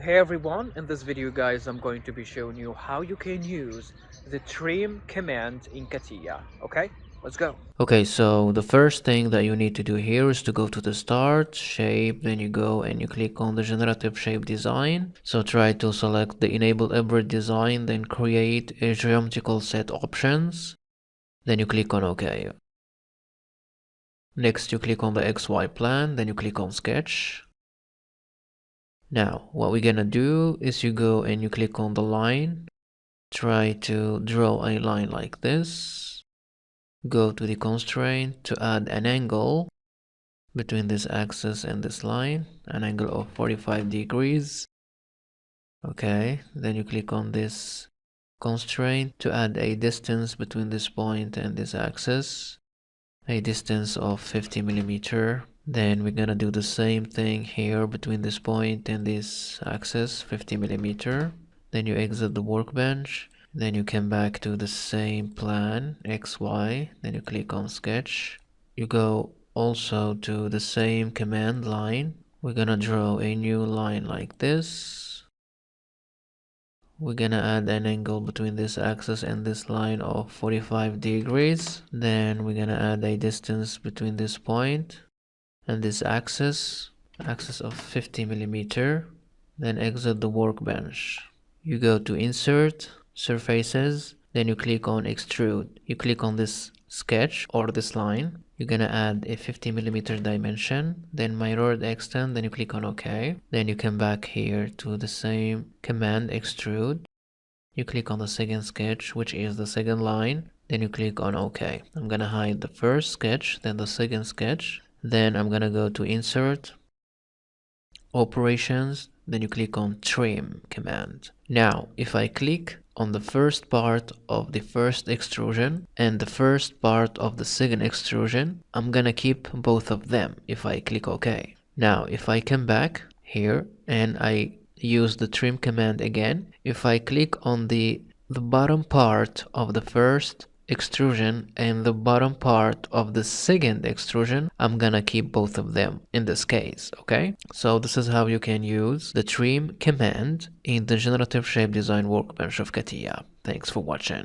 Hey everyone, in this video guys I'm going to be showing you how you can use the trim command in CATIA. Okay, let's go. Okay, so the first thing that you need to do here is to go to the start, shape, then you go and you click on the generative shape design. So try to select the enable hybrid design, then create a geometrical set options. Then you click on OK. Next you click on the XY plan, then you click on sketch. Now what we're gonna do is you go and you click on the line. Try to draw a line like this. Go to the constraint to add an angle between this axis and this line, an angle of 45 degrees. Okay, then you click on this constraint to add a distance between this point and this axis, a distance of 50 millimeter. Then we're gonna do the same thing here between this point and this axis, 50 millimeter. Then you exit the workbench. Then you come back to the same plan, XY. Then you click on sketch. You go also to the same command line. We're gonna draw a new line like this. We're gonna add an angle between this axis and this line of 45 degrees. Then we're gonna add a distance between this point and this axis of 50 millimeter. Then exit the workbench. You go to insert, surfaces, then you click on extrude. You click on this sketch or this line. You're gonna add a 50 millimeter dimension, then mirrored extend, then you click on OK. Then you come back here to the same command, extrude. You click on the second sketch, which is the second line, then you click on OK. I'm gonna hide the first sketch, then the second sketch. Then I'm gonna go to insert, operations, then you click on trim command. Now if I click on the first part of the first extrusion and the first part of the second extrusion, I'm gonna keep both of them if I click OK. Now if I come back here and I use the trim command again, if I click on the bottom part of the first extrusion and the bottom part of the second extrusion, I'm gonna keep both of them in this case. Okay, so this is how you can use the trim command in the generative shape design workbench of CATIA. Thanks for watching.